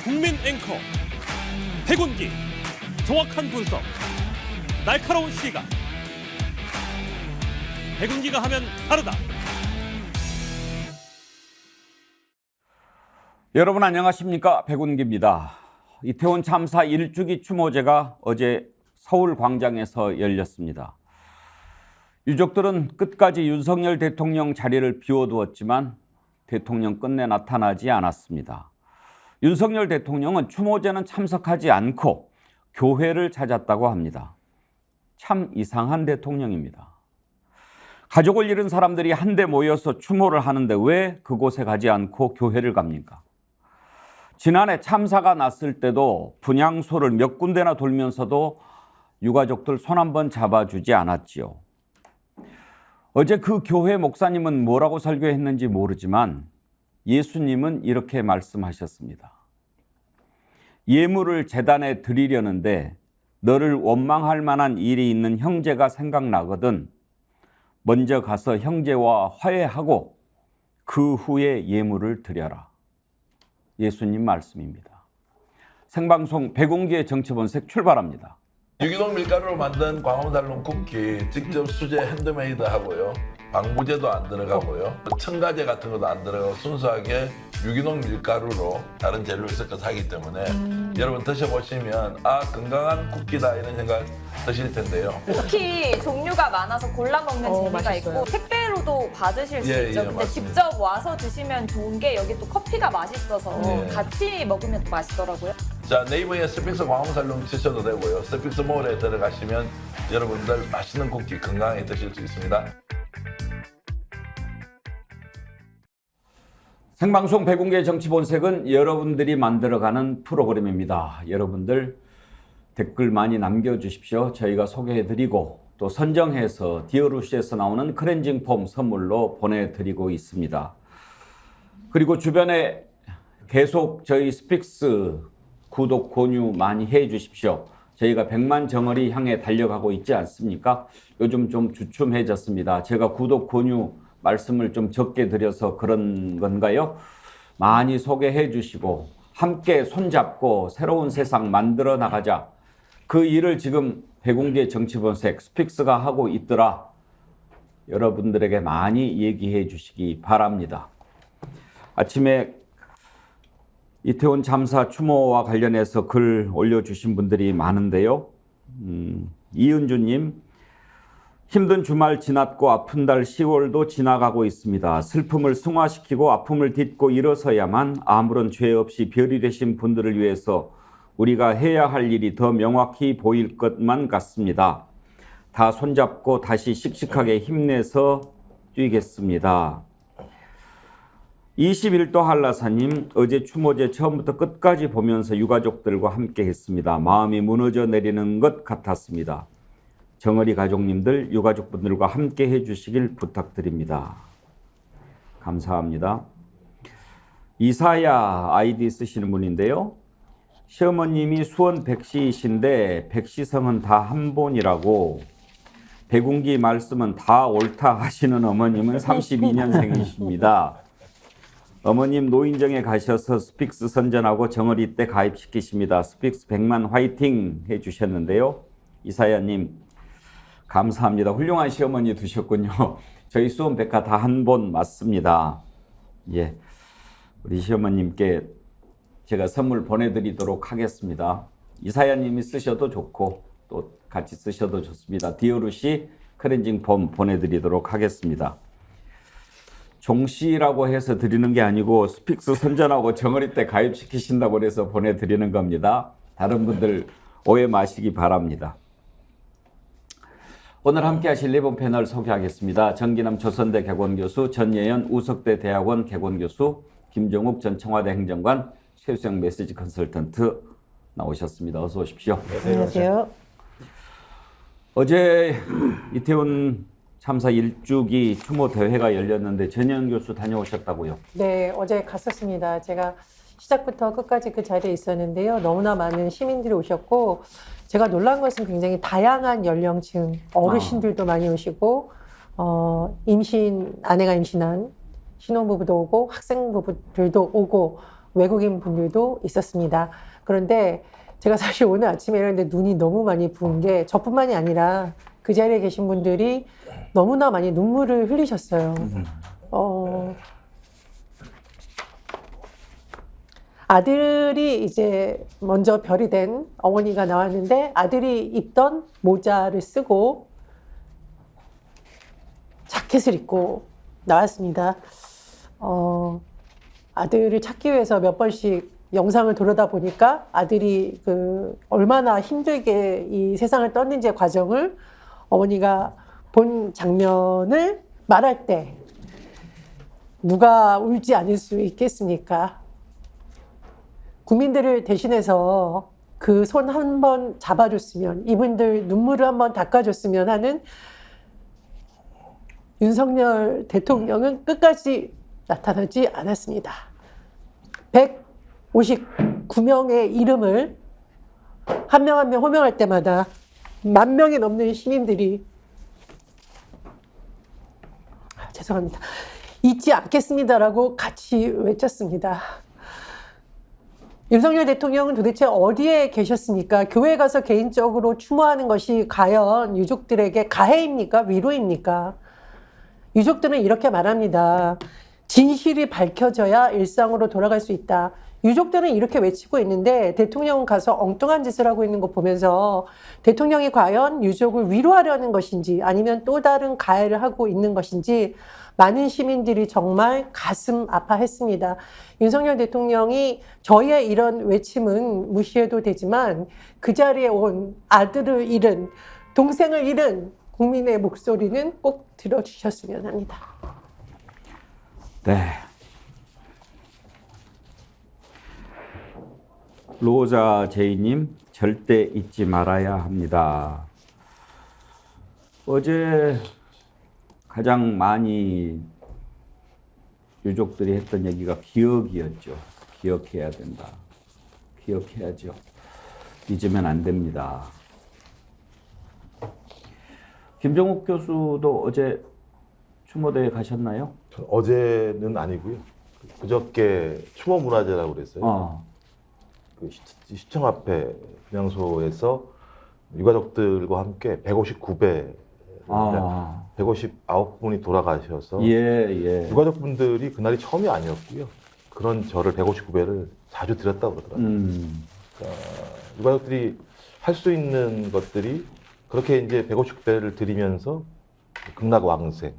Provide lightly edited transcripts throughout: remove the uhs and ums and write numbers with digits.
국민 앵커 백운기, 정확한 분석, 날카로운 시각. 백운기가 하면 다르다. 여러분 안녕하십니까? 백운기입니다. 이태원 참사 1주기 추모제가 어제 서울 광장에서 열렸습니다. 유족들은 끝까지 윤석열 대통령 자리를 비워두었지만 대통령 끝내 나타나지 않았습니다. 윤석열 대통령은 추모제는 참석하지 않고 교회를 찾았다고 합니다. 참 이상한 대통령입니다. 가족을 잃은 사람들이 한데 모여서 추모를 하는데 왜 그곳에 가지 않고 교회를 갑니까? 지난해 참사가 났을 때도 분향소를 몇 군데나 돌면서도 유가족들 손 한번 잡아주지 않았지요. 어제 그 교회 목사님은 뭐라고 설교했는지 모르지만 예수님은 이렇게 말씀하셨습니다. 예물을 제단에 드리려는데 너를 원망할 만한 일이 있는 형제가 생각나거든 먼저 가서 형제와 화해하고 그 후에 예물을 드려라. 예수님 말씀입니다. 생방송 백운기의 정치본색 출발합니다. 유기농 밀가루로 만든 광화문달롱 쿠키 직접 수제 핸드메이드 하고요. 방부제도 안 들어가고요. 첨가제 같은 것도 안 들어가고 순수하게 유기농 밀가루로 다른 재료를 섞어서 하기 때문에 여러분 드셔보시면 아 건강한 쿠키다 이런 생각 드실 텐데요. 쿠키 종류가 많아서 골라 먹는 재미가 맛있어요. 있고 택배로도 받으실 수 예, 있죠. 예, 근데 맞습니다. 직접 와서 드시면 좋은 게 여기 또 커피가 맛있어서 예. 같이 먹으면 또 맛있더라고요. 자 네이버에 스픽스 광화문달롱 치셔도 되고요. 스픽스 몰에 들어가시면 여러분들 맛있는 쿠키 건강하게 드실 수 있습니다. 생방송 백운기의 정치본색은 여러분들이 만들어가는 프로그램입니다. 여러분들 댓글 많이 남겨주십시오. 저희가 소개해드리고 또 선정해서 디어루시에서 나오는 클렌징 폼 선물로 보내드리고 있습니다. 그리고 주변에 계속 저희 스픽스 구독, 권유 많이 해주십시오. 저희가 100만 정어리 향해 달려가고 있지 않습니까? 요즘 좀 주춤해졌습니다. 제가 구독, 권유 말씀을 좀 적게 드려서 그런 건가요? 많이 소개해 주시고 함께 손잡고 새로운 세상 만들어 나가자. 그 일을 지금 백운기의 정치본색 스픽스가 하고 있더라. 여러분들에게 많이 얘기해 주시기 바랍니다. 아침에 이태원 참사 추모와 관련해서 글 올려주신 분들이 많은데요. 이은주님, 힘든 주말 지났고 아픈 달 10월도 지나가고 있습니다. 슬픔을 승화시키고 아픔을 딛고 일어서야만 아무런 죄 없이 별이 되신 분들을 위해서 우리가 해야 할 일이 더 명확히 보일 것만 같습니다. 다 손잡고 다시 씩씩하게 힘내서 뛰겠습니다. 21도 한라사님, 어제 추모제 처음부터 끝까지 보면서 유가족들과 함께 했습니다. 마음이 무너져 내리는 것 같았습니다. 정어리 가족님들, 유가족분들과 함께 해주시길 부탁드립니다. 감사합니다. 이사야 아이디 쓰시는 분인데요. 시어머님이 수원 백시이신데 백시성은 다 한 본이라고 백운기 말씀은 다 옳다 하시는 어머님은 32년생이십니다. 어머님 노인정에 가셔서 스픽스 선전하고 정어리 때 가입시키십니다. 스픽스 100만 화이팅 해주셨는데요. 이사야님 감사합니다. 훌륭한 시어머니 두셨군요. 저희 수원 백화 다 한 본 맞습니다. 예, 우리 시어머님께 제가 선물 보내드리도록 하겠습니다. 이사야님이 쓰셔도 좋고 또 같이 쓰셔도 좋습니다. 디오루시 클렌징 폼 보내드리도록 하겠습니다. 종씨라고 해서 드리는 게 아니고 스픽스 선전하고 정어리 때 가입시키신다고 해서 보내드리는 겁니다. 다른 분들 오해 마시기 바랍니다. 오늘 함께 하실 네 분 패널 소개하겠습니다. 정기남 조선대 개건교수, 전예현 우석대 대학원 개건교수, 김종욱 전 청와대 행정관, 최수영 메시지 컨설턴트 나오셨습니다. 어서 오십시오. 안녕하세요. 어제 이태원 참사 1주기 추모 대회가 열렸는데 전예현 교수 다녀오셨다고요? 네, 어제 갔었습니다. 제가 시작부터 끝까지 그 자리에 있었는데요. 너무나 많은 시민들이 오셨고 제가 놀란 것은 굉장히 다양한 연령층, 어르신들도 많이 오시고 아내가 임신한 신혼부부도 오고 학생부부들도 오고 외국인 분들도 있었습니다. 그런데 제가 사실 오늘 아침에 일어났는데 눈이 너무 많이 부은 게 저뿐만이 아니라 그 자리에 계신 분들이 너무나 많이 눈물을 흘리셨어요. 아들이 이제 먼저 별이 된 어머니가 나왔는데 아들이 입던 모자를 쓰고 자켓을 입고 나왔습니다. 아들을 찾기 위해서 몇 번씩 영상을 돌아다 보니까 아들이 얼마나 힘들게 이 세상을 떴는지의 과정을 어머니가 본 장면을 말할 때 누가 울지 않을 수 있겠습니까? 국민들을 대신해서 그 손 한 번 잡아줬으면, 이분들 눈물을 한 번 닦아줬으면 하는 윤석열 대통령은 끝까지 나타나지 않았습니다. 159명의 이름을 한 명 한 명 호명할 때마다 10,000명이 넘는 시민들이 죄송합니다. 잊지 않겠습니다라고 같이 외쳤습니다. 윤석열 대통령은 도대체 어디에 계셨습니까? 교회 가서 개인적으로 추모하는 것이 과연 유족들에게 가해입니까? 위로입니까? 유족들은 이렇게 말합니다. 진실이 밝혀져야 일상으로 돌아갈 수 있다. 유족들은 이렇게 외치고 있는데 대통령은 가서 엉뚱한 짓을 하고 있는 거 보면서 대통령이 과연 유족을 위로하려는 것인지 아니면 또 다른 가해를 하고 있는 것인지 많은 시민들이 정말 가슴 아파했습니다. 윤석열 대통령이 저희의 이런 외침은 무시해도 되지만 그 자리에 온 아들을 잃은, 동생을 잃은 국민의 목소리는 꼭 들어주셨으면 합니다. 네. 로자 제이님, 절대 잊지 말아야 합니다. 어제 가장 많이 유족들이 했던 얘기가 기억이었죠. 기억해야 된다. 기억해야죠. 잊으면 안 됩니다. 김정욱 교수도 어제 추모대회 가셨나요? 어제는 아니고요. 그저께 추모 문화제라고 그랬어요. 그 시청 앞에 분향소에서 유가족들과 함께 159배 159분이 돌아가셔서 유가족분들이 그날이 처음이 아니었고요. 그런 저를 159배를 자주 드렸다고 그러더라고요. 그러니까 유가족들이 할 수 있는 것들이 그렇게 이제 159배를 드리면서 극락왕생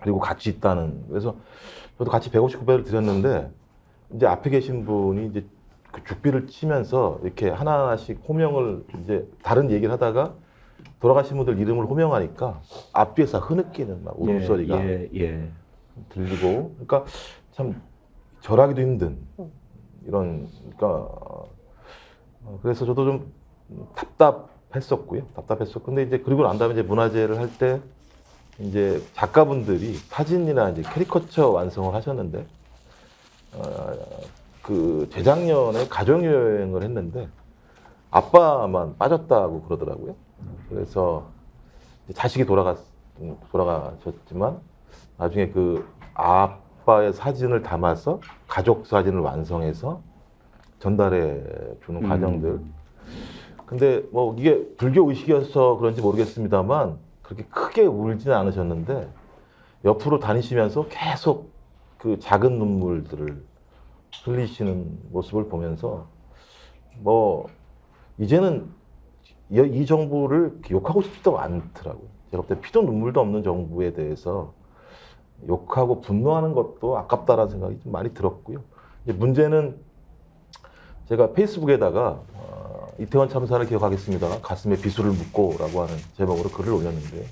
그리고 같이 있다는, 그래서 저도 같이 159배를 드렸는데 이제 앞에 계신 분이 이제 그 죽비를 치면서 이렇게 하나하나씩 호명을 이제 다른 얘기를 하다가 돌아가신 분들 이름을 호명하니까 앞뒤에서 흐느끼는 막 울음소리가 들리고, 그러니까 참 절하기도 힘든 이런, 그러니까 그래서 저도 좀 답답했었고요. 근데 이제 그리고 난 다음에 이제 문화제를 할 때 이제 작가분들이 사진이나 이제 캐리커처 완성을 하셨는데 그 재작년에 가족여행을 했는데 아빠만 빠졌다고 그러더라고요. 그래서 자식이 돌아가셨지만 나중에 그 아빠의 사진을 담아서 가족 사진을 완성해서 전달해 주는 과정들. 근데 뭐 이게 불교 의식이어서 그런지 모르겠습니다만 그렇게 크게 울지는 않으셨는데 옆으로 다니시면서 계속 그 작은 눈물들을 흘리시는 모습을 보면서 뭐 이제는 이 정부를 욕하고 싶지도 않더라고요. 제가 볼 때 피도 눈물도 없는 정부에 대해서 욕하고 분노하는 것도 아깝다라는 생각이 좀 많이 들었고요. 이제 문제는 제가 페이스북에다가 이태원 참사를 기억하겠습니다. 가슴에 비수를 묻고라고 하는 제목으로 글을 올렸는데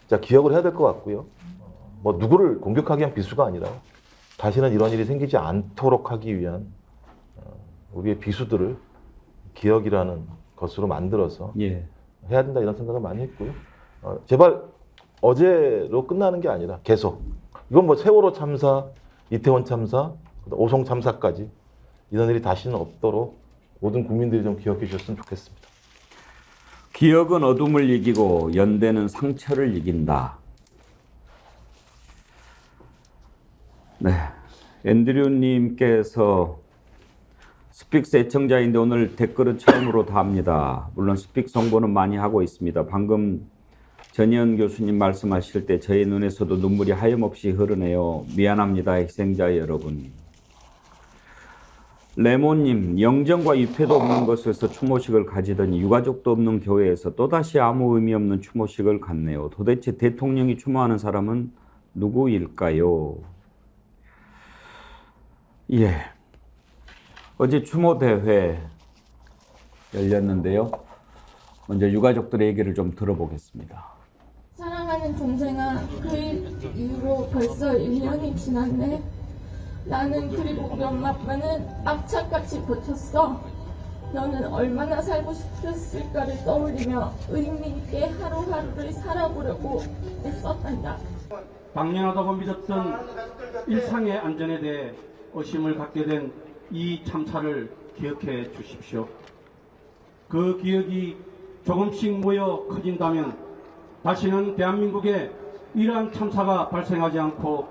진짜 기억을 해야 될 것 같고요. 뭐 누구를 공격하기 위한 비수가 아니라 다시는 이런 일이 생기지 않도록 하기 위한 우리의 비수들을 기억이라는 것으로 만들어서 해야 된다 이런 생각을 많이 했고요. 제발 어제로 끝나는 게 아니라 계속 이건 뭐 세월호 참사, 이태원 참사, 오송 참사까지 이런 일이 다시는 없도록 모든 국민들이 좀 기억해 주셨으면 좋겠습니다. 기억은 어둠을 이기고 연대는 상처를 이긴다. 네, 앤드류님께서 스픽스 애청자인데 오늘 댓글은 처음으로 답니다. 물론 스픽스 홍보는 많이 하고 있습니다. 방금 전희연 교수님 말씀하실 때 저희 눈에서도 눈물이 하염없이 흐르네요. 미안합니다, 희생자 여러분. 레몬님, 영정과 유패도 없는 것에서 추모식을 가지더니 유가족도 없는 교회에서 또다시 아무 의미 없는 추모식을 갖네요. 도대체 대통령이 추모하는 사람은 누구일까요? 예. 어제 추모대회 열렸는데요. 먼저 유가족들의 얘기를 좀 들어보겠습니다. 사랑하는 동생아, 그 이후로 벌써 1년이 지났네. 나는 그리고 우리 엄마 아빠는 악착같이 버텼어. 너는 얼마나 살고 싶었을까를 떠올리며 의미 있게 하루하루를 살아보려고 애썼단다. 당연하다고 믿었던 일상의 안전에 대해 의심을 갖게 된 이 참사를 기억해 주십시오. 그 기억이 조금씩 모여 커진다면 다시는 대한민국에 이러한 참사가 발생하지 않고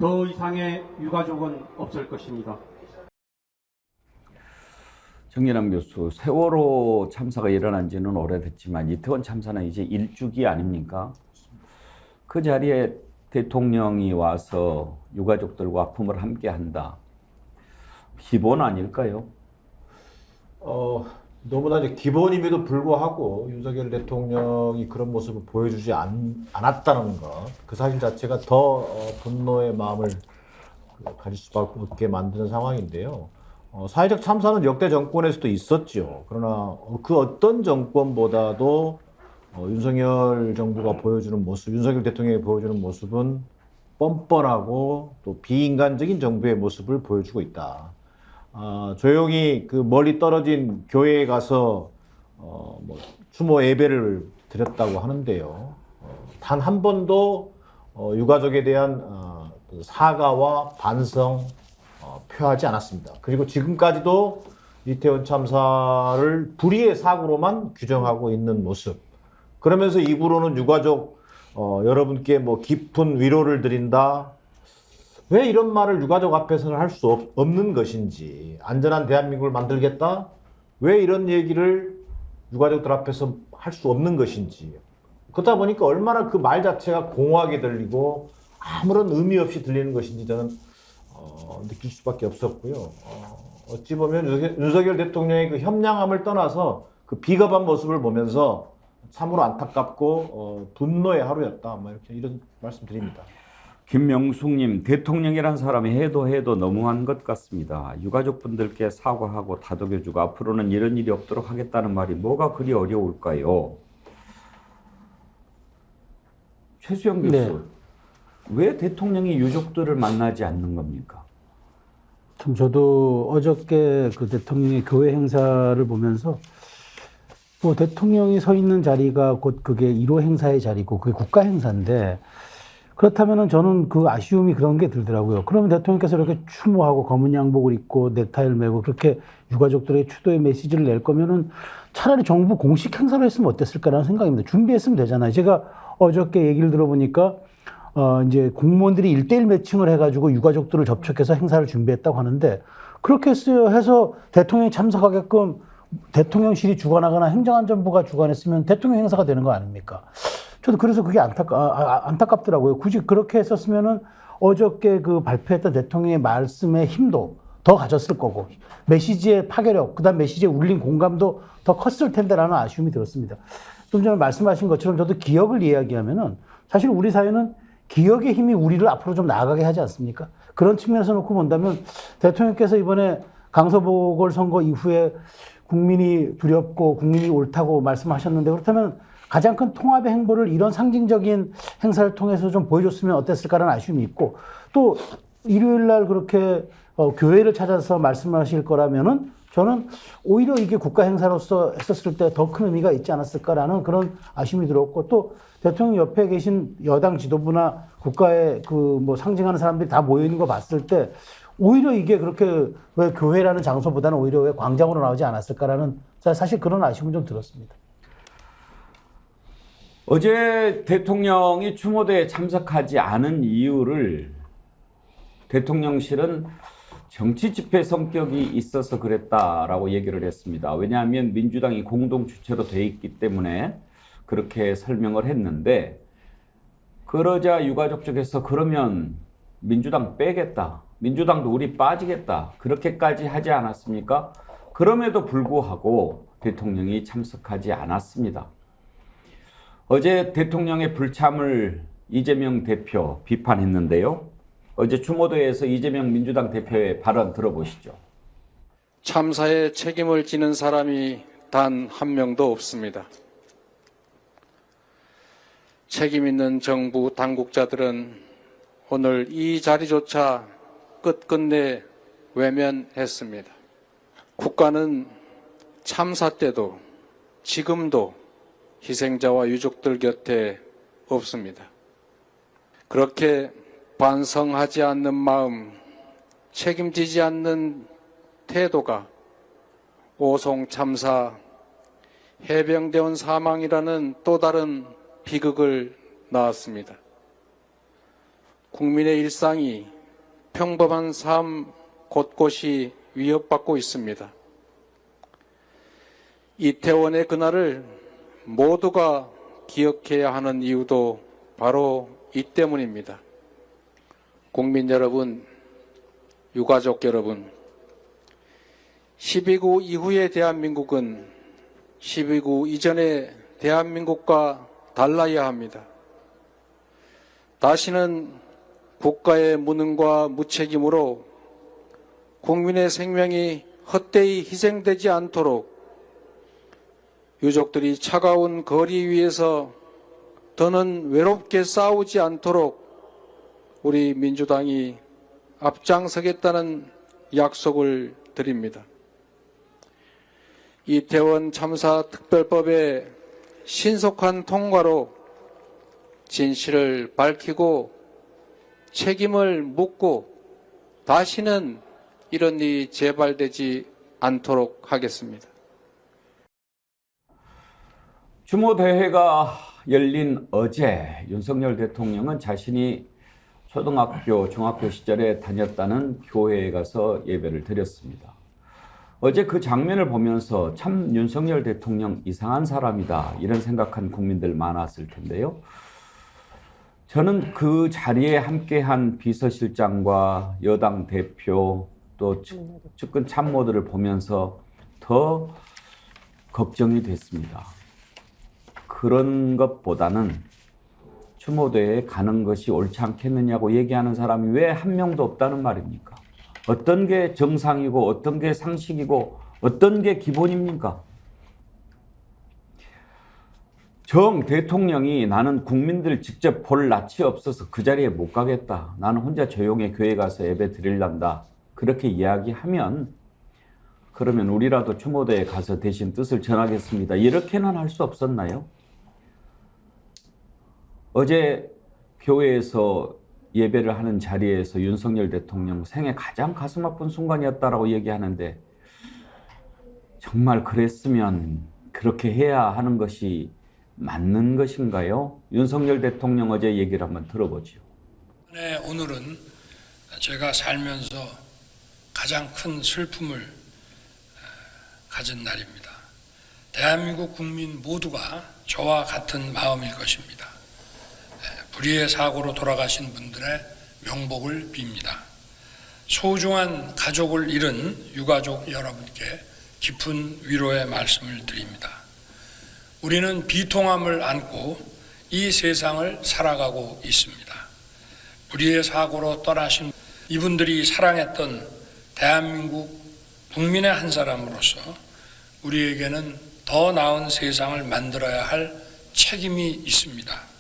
더 이상의 유가족은 없을 것입니다. 정진남 교수, 세월호 참사가 일어난 지는 오래됐지만 이태원 참사는 이제 일주기 아닙니까? 그 자리에 대통령이 와서 유가족들과 아픔을 함께 한다. 기본 아닐까요? 너무나 이제 기본임에도 불구하고 윤석열 대통령이 그런 모습을 보여주지 않았다는 것, 그 사실 자체가 더 분노의 마음을 가질 수밖에 없게 만드는 상황인데요. 사회적 참사는 역대 정권에서도 있었죠. 그러나 그 어떤 정권보다도 윤석열 정부가 보여주는 모습, 윤석열 대통령이 보여주는 모습은 뻔뻔하고 또 비인간적인 정부의 모습을 보여주고 있다. 조용히 그 멀리 떨어진 교회에 가서 뭐 추모 예배를 드렸다고 하는데요. 단 한 번도 유가족에 대한 사과와 반성 표하지 않았습니다. 그리고 지금까지도 이태원 참사를 불의의 사고로만 규정하고 있는 모습. 그러면서 입으로는 유가족 여러분께 뭐 깊은 위로를 드린다. 왜 이런 말을 유가족 앞에서는 할 수 없는 것인지, 안전한 대한민국을 만들겠다? 왜 이런 얘기를 유가족들 앞에서 할 수 없는 것인지. 그러다 보니까 얼마나 그 말 자체가 공허하게 들리고 아무런 의미 없이 들리는 것인지 저는 느낄 수밖에 없었고요. 어찌 보면 윤석열 대통령의 그 협량함을 떠나서 그 비겁한 모습을 보면서 참으로 안타깝고 분노의 하루였다. 이런 말씀 드립니다. 김명숙님, 대통령이란 사람이 해도 너무한 것 같습니다. 유가족분들께 사과하고 다독여주고 앞으로는 이런 일이 없도록 하겠다는 말이 뭐가 그리 어려울까요? 최수영 교수, 네. 왜 대통령이 유족들을 만나지 않는 겁니까? 참 저도 어저께 그 대통령의 교회 행사를 보면서 뭐 대통령이 서 있는 자리가 곧 그게 1호 행사의 자리고 그게 국가 행사인데 그렇다면은 저는 그 아쉬움이 그런 게 들더라고요. 그러면 대통령께서 이렇게 추모하고 검은 양복을 입고 넥타이를 메고 그렇게 유가족들의 추도의 메시지를 낼 거면은 차라리 정부 공식 행사를 했으면 어땠을까라는 생각입니다. 준비했으면 되잖아요. 제가 어저께 얘기를 들어보니까 이제 공무원들이 1:1 매칭을 해가지고 유가족들을 접촉해서 행사를 준비했다고 하는데 그렇게 해서 대통령이 참석하게끔 대통령실이 주관하거나 행정안전부가 주관했으면 대통령 행사가 되는 거 아닙니까? 저도 그래서 그게 안타깝더라고요. 굳이 그렇게 했었으면은 어저께 그 발표했던 대통령의 말씀의 힘도 더 가졌을 거고, 메시지의 파괴력, 그 다음 메시지에 울린 공감도 더 컸을 텐데라는 아쉬움이 들었습니다. 좀 전에 말씀하신 것처럼 저도 기억을 이야기하면은 사실 우리 사회는 기억의 힘이 우리를 앞으로 좀 나아가게 하지 않습니까? 그런 측면에서 놓고 본다면 대통령께서 이번에 강서보궐선거 이후에 국민이 두렵고 국민이 옳다고 말씀하셨는데 그렇다면 가장 큰 통합의 행보를 이런 상징적인 행사를 통해서 좀 보여줬으면 어땠을까라는 아쉬움이 있고 또 일요일 날 그렇게 교회를 찾아서 말씀하실 거라면은 저는 오히려 이게 국가 행사로서 했었을 때 더 큰 의미가 있지 않았을까라는 그런 아쉬움이 들었고 또 대통령 옆에 계신 여당 지도부나 국가의 그 뭐 상징하는 사람들이 다 모여 있는 거 봤을 때 오히려 이게 그렇게 왜 교회라는 장소보다는 오히려 왜 광장으로 나오지 않았을까라는 사실 그런 아쉬움은 좀 들었습니다. 어제 대통령이 추모대에 참석하지 않은 이유를 대통령실은 정치 집회 성격이 있어서 그랬다라고 얘기를 했습니다. 왜냐하면 민주당이 공동 주최로 돼 있기 때문에 그렇게 설명을 했는데, 그러자 유가족 쪽에서 그러면 민주당 빼겠다, 민주당도 우리 빠지겠다, 그렇게까지 하지 않았습니까? 그럼에도 불구하고 대통령이 참석하지 않았습니다. 어제 대통령의 불참을 이재명 대표 비판했는데요. 어제 추모도에서 이재명 민주당 대표의 발언 들어보시죠. 참사에 책임을 지는 사람이 단 한 명도 없습니다. 책임 있는 정부 당국자들은 오늘 이 자리조차 끝끝내 외면했습니다. 국가는 참사 때도 지금도 희생자와 유족들 곁에 없습니다. 그렇게 반성하지 않는 마음, 책임지지 않는 태도가 오송 참사, 해병대원 사망이라는 또 다른 비극을 낳았습니다. 국민의 일상이, 평범한 삶 곳곳이 위협받고 있습니다. 이태원의 그날을 모두가 기억해야 하는 이유도 바로 이 때문입니다. 국민 여러분, 유가족 여러분, 12구 이후의 대한민국은 12구 이전의 대한민국과 달라야 합니다. 다시는 국가의 무능과 무책임으로 국민의 생명이 헛되이 희생되지 않도록 유족들이 차가운 거리 위에서 더는 외롭게 싸우지 않도록 우리 민주당이 앞장서겠다는 약속을 드립니다. 이태원 참사 특별법의 신속한 통과로 진실을 밝히고 책임을 묻고 다시는 이런 일이 재발되지 않도록 하겠습니다. 추모대회가 열린 어제 윤석열 대통령은 자신이 초등학교, 중학교 시절에 다녔다는 교회에 가서 예배를 드렸습니다. 어제 그 장면을 보면서 참 윤석열 대통령 이상한 사람이다, 이런 생각한 국민들 많았을 텐데요. 저는 그 자리에 함께한 비서실장과 여당 대표 또 측근 참모들을 보면서 더 걱정이 됐습니다. 그런 것보다는 추모대회에 가는 것이 옳지 않겠느냐고 얘기하는 사람이 왜 한 명도 없다는 말입니까? 어떤 게 정상이고 어떤 게 상식이고 어떤 게 기본입니까? 정 대통령이 나는 국민들 직접 볼 낯이 없어서 그 자리에 못 가겠다, 나는 혼자 조용히 교회 가서 예배 드리란다, 그렇게 이야기하면 그러면 우리라도 추모대에 가서 대신 뜻을 전하겠습니다, 이렇게는 할 수 없었나요? 어제 교회에서 예배를 하는 자리에서 윤석열 대통령 생애 가장 가슴 아픈 순간이었다라고 얘기하는데, 정말 그랬으면 그렇게 해야 하는 것이 맞는 것인가요? 윤석열 대통령 어제 얘기를 한번 들어보죠. 네, 오늘은 제가 살면서 가장 큰 슬픔을 가진 날입니다. 대한민국 국민 모두가 저와 같은 마음일 것입니다. 불의의 사고로 돌아가신 분들의 명복을 빕니다. 소중한 가족을 잃은 유가족 여러분께 깊은 위로의 말씀을 드립니다. 우리는 비통함을 안고 이 세상을 살아가고 있습니다. 불의의 사고로 떠나신 이분들이 사랑했던 대한민국 국민의 한 사람으로서 우리에게는 더 나은 세상을 만들어야 할 책임이 있습니다.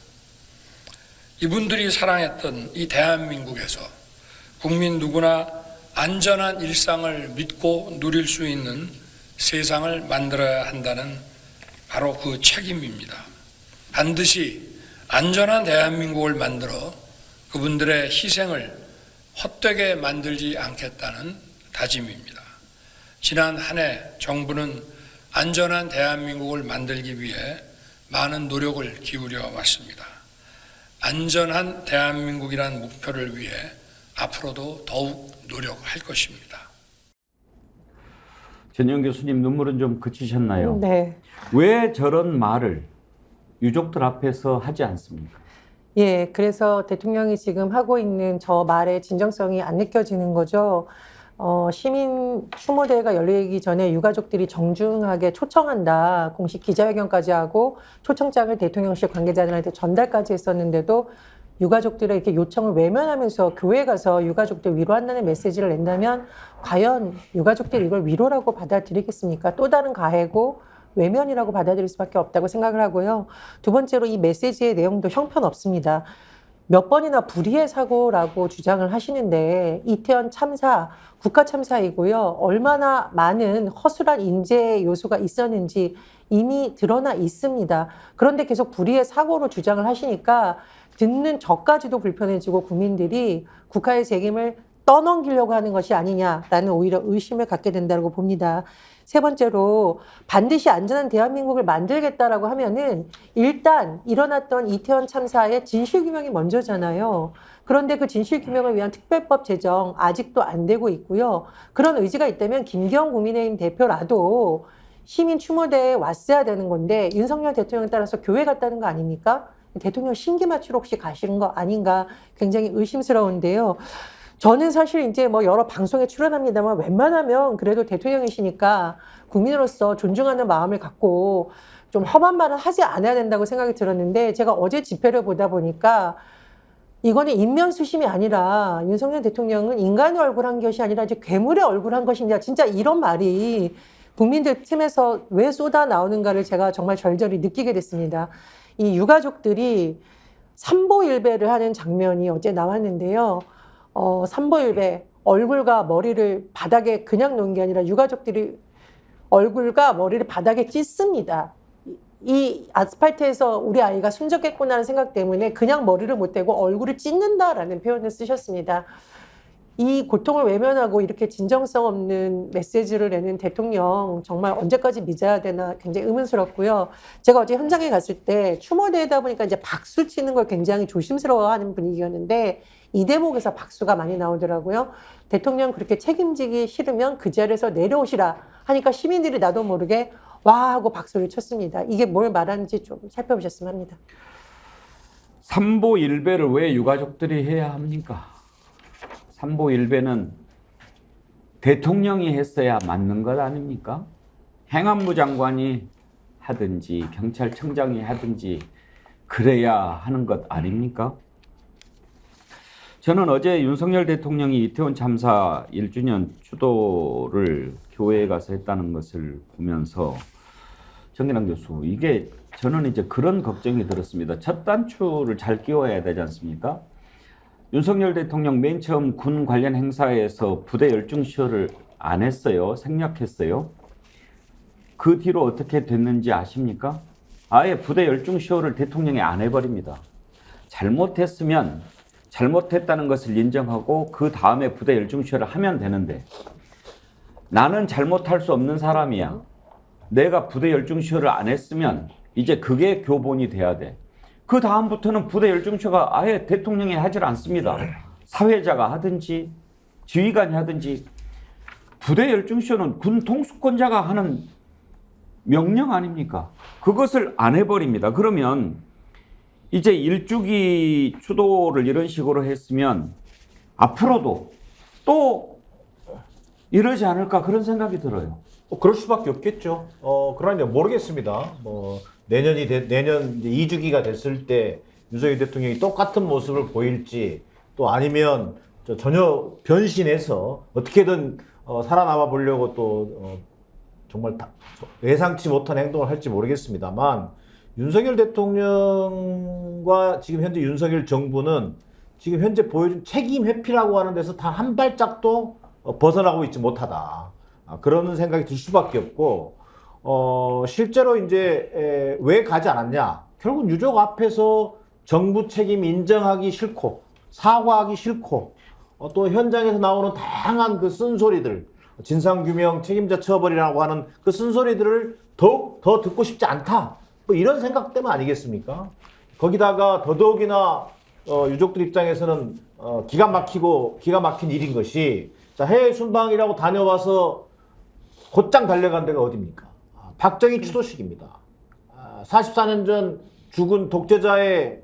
이분들이 사랑했던 이 대한민국에서 국민 누구나 안전한 일상을 믿고 누릴 수 있는 세상을 만들어야 한다는 바로 그 책임입니다. 반드시 안전한 대한민국을 만들어 그분들의 희생을 헛되게 만들지 않겠다는 다짐입니다. 지난 한 해 정부는 안전한 대한민국을 만들기 위해 많은 노력을 기울여 왔습니다. 안전한 대한민국이라는 목표를 위해 앞으로도 더욱 노력할 것입니다. 전영 교수님 눈물은 좀 그치셨나요? 네. 왜 저런 말을 유족들 앞에서 하지 않습니까? 예, 그래서 대통령이 지금 하고 있는 저 말의 진정성이 안 느껴지는 거죠. 시민 추모대회가 열리기 전에 유가족들이 정중하게 초청한다. 공식 기자회견까지 하고 초청장을 대통령실 관계자들한테 전달까지 했었는데도 유가족들의 이렇게 요청을 외면하면서 교회에 가서 유가족들 위로한다는 메시지를 낸다면 과연 유가족들이 이걸 위로라고 받아들이겠습니까? 또 다른 가해고 외면이라고 받아들일 수밖에 없다고 생각을 하고요. 두 번째로 이 메시지의 내용도 형편없습니다. 몇 번이나 불의의 사고라고 주장을 하시는데 이태원 참사, 국가 참사이고요. 얼마나 많은 허술한 인재 요소가 있었는지 이미 드러나 있습니다. 그런데 계속 불의의 사고로 주장을 하시니까 듣는 저까지도 불편해지고 국민들이 국가의 책임을 떠넘기려고 하는 것이 아니냐라는 오히려 의심을 갖게 된다고 봅니다. 세 번째로 반드시 안전한 대한민국을 만들겠다라고 하면은 일단 일어났던 이태원 참사의 진실규명이 먼저잖아요. 그런데 그 진실규명을 위한 특별법 제정 아직도 안 되고 있고요. 그런 의지가 있다면 김기현 국민의힘 대표라도 시민 추모대에 왔어야 되는 건데 윤석열 대통령에 따라서 교회 갔다는 거 아닙니까? 대통령 심기 맞추러 혹시 가시는 거 아닌가 굉장히 의심스러운데요. 저는 사실 이제 뭐 여러 방송에 출연합니다만 웬만하면 그래도 대통령이시니까 국민으로서 존중하는 마음을 갖고 좀 험한 말은 하지 않아야 된다고 생각이 들었는데 제가 어제 집회를 보다 보니까 이거는 인면수심이 아니라 윤석열 대통령은 인간의 얼굴 한 것이 아니라 이제 괴물의 얼굴 한 것이냐 진짜 이런 말이 국민들 틈에서 왜 쏟아 나오는가를 제가 정말 절절히 느끼게 됐습니다. 이 유가족들이 삼보일배를 하는 장면이 어제 나왔는데요. 삼보일배, 얼굴과 머리를 바닥에 그냥 놓은 게 아니라 유가족들이 얼굴과 머리를 바닥에 찢습니다. 이 아스팔트에서 우리 아이가 숨졌겠구나라는 생각 때문에 그냥 머리를 못 대고 얼굴을 찢는다라는 표현을 쓰셨습니다. 이 고통을 외면하고 이렇게 진정성 없는 메시지를 내는 대통령 정말 언제까지 믿어야 되나 굉장히 의문스럽고요. 제가 어제 현장에 갔을 때 추모대회다 보니까 이제 박수 치는 걸 굉장히 조심스러워하는 분위기였는데 이 대목에서 박수가 많이 나오더라고요. 대통령 그렇게 책임지기 싫으면 그 자리에서 내려오시라 하니까 시민들이 나도 모르게 와 하고 박수를 쳤습니다. 이게 뭘 말하는지 좀 살펴보셨으면 합니다. 삼보일배를 왜 유가족들이 해야 합니까? 삼보일배는 대통령이 했어야 맞는 것 아닙니까? 행안부 장관이 하든지 경찰청장이 하든지 그래야 하는 것 아닙니까? 저는 어제 윤석열 대통령이 이태원 참사 1주년 추도를 교회에 가서 했다는 것을 보면서 정기남 교수, 이게 저는 이제 그런 걱정이 들었습니다. 첫 단추를 잘 끼워야 되지 않습니까? 윤석열 대통령 맨 처음 군 관련 행사에서 부대 열중 시효를 안 했어요. 생략했어요. 그 뒤로 어떻게 됐는지 아십니까? 아예 부대 열중 시효를 대통령이 안 해버립니다. 잘못했으면 잘못했다는 것을 인정하고 그 다음에 부대 열중 시효를 하면 되는데 나는 잘못할 수 없는 사람이야. 내가 부대 열중 시효를 안 했으면 이제 그게 교본이 돼야 돼. 그 다음부터는 부대 열중 시효가 아예 대통령이 하질 않습니다. 사회자가 하든지 지휘관이 하든지. 부대 열중 시효는 군 통수권자가 하는 명령 아닙니까? 그것을 안 해버립니다. 그러면 이제 일주기 추도를 이런 식으로 했으면 앞으로도 또 이러지 않을까 그런 생각이 들어요. 그럴 수밖에 없겠죠. 그러나 모르겠습니다. 내년 이제 2주기가 됐을 때 윤석열 대통령이 똑같은 모습을 보일지 또 아니면 전혀 변신해서 어떻게든 살아남아 보려고 또 정말 예상치 못한 행동을 할지 모르겠습니다만 윤석열 대통령과 지금 현재 윤석열 정부는 지금 현재 보여준 책임 회피라고 하는 데서 단 한 발짝도 벗어나고 있지 못하다. 그런 생각이 들 수밖에 없고 실제로 이제 왜 가지 않았냐? 결국 유족 앞에서 정부 책임 인정하기 싫고 사과하기 싫고 또 현장에서 나오는 다양한 그 쓴소리들 진상규명 책임자 처벌이라고 하는 그 쓴소리들을 더욱 더 듣고 싶지 않다. 뭐 이런 생각 때문 아니겠습니까? 거기다가 더더욱이나 유족들 입장에서는 기가 막힌 일인 것이, 자, 해외 순방이라고 다녀와서 곧장 달려간 데가 어디입니까? 박정희 추도식입니다. 44년 전 죽은 독재자의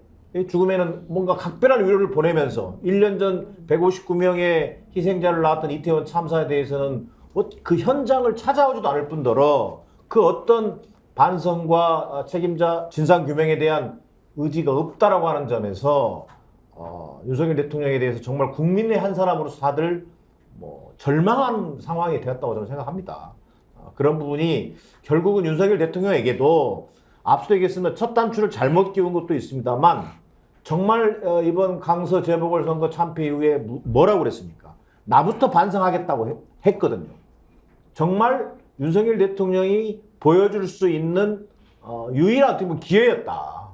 죽음에는 뭔가 각별한 위로를 보내면서 1년 전 159명의 희생자를 낳았던 이태원 참사에 대해서는 그 현장을 찾아오지도 않을 뿐더러 그 어떤 반성과 책임자 진상규명에 대한 의지가 없다라고 하는 점에서 윤석열 대통령에 대해서 정말 국민의 한 사람으로서 다들 절망한 상황이 되었다고 저는 생각합니다. 그런 부분이 결국은 윤석열 대통령에게도 압수되겠으면 첫 단추를 잘못 끼운 것도 있습니다만, 정말 이번 강서 재보궐선거 참패 이후에 뭐라고 그랬습니까? 나부터 반성하겠다고 했거든요. 정말 윤석열 대통령이 보여줄 수 있는 유일한 어떻게 보면 기회였다.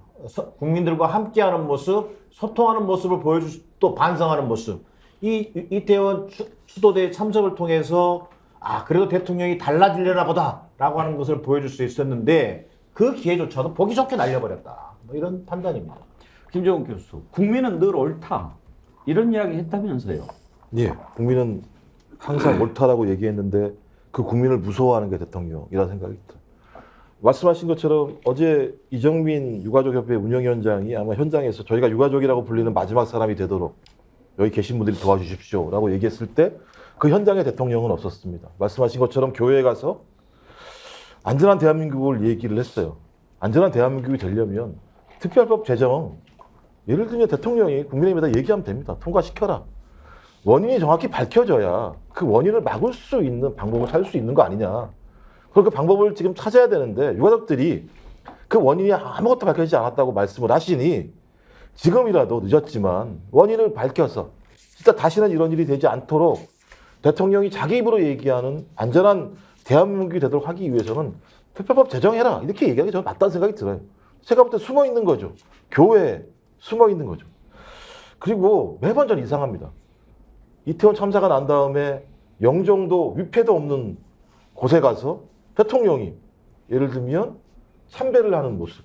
국민들과 함께하는 모습, 소통하는 모습을 보여줄 또 반성하는 모습. 이태원 추도대 참석을 통해서 그래도 대통령이 달라지려나 보다라고 하는 것을 보여줄 수 있었는데 그 기회조차도 보기 좋게 날려버렸다. 이런 판단입니다. 김정은 교수, 국민은 늘 옳다, 이런 이야기 했다면서요? 예, 국민은 항상 옳다라고 얘기했는데 그 국민을 무서워하는 게 대통령이라는 생각이 들어요. 말씀하신 것처럼 어제 이정민 유가족협회 운영위원장이 아마 현장에서 저희가 유가족이라고 불리는 마지막 사람이 되도록 여기 계신 분들이 도와주십시오라고 얘기했을 때 그 현장에 대통령은 없었습니다. 말씀하신 것처럼 교회에 가서 안전한 대한민국을 얘기를 했어요. 안전한 대한민국이 되려면 특별법 제정, 예를 들면 대통령이 국민의힘에다 얘기하면 됩니다. 통과시켜라. 원인이 정확히 밝혀져야 그 원인을 막을 수 있는 방법을 찾을 수 있는 거 아니냐. 그 방법을 지금 찾아야 되는데 유가족들이 그 원인이 아무것도 밝혀지지 않았다고 말씀을 하시니 지금이라도 늦었지만 원인을 밝혀서 진짜 다시는 이런 일이 되지 않도록 대통령이 자기 입으로 얘기하는 안전한 대한민국이 되도록 하기 위해서는 특별법 제정해라. 이렇게 얘기하는 게 저는 맞다는 생각이 들어요. 제가 볼 때 숨어 있는 거죠. 교회에 숨어 있는 거죠. 그리고 매번 전 이상합니다. 이태원 참사가 난 다음에 영종도 위패도 없는 곳에 가서 대통령이 예를 들면 참배를 하는 모습.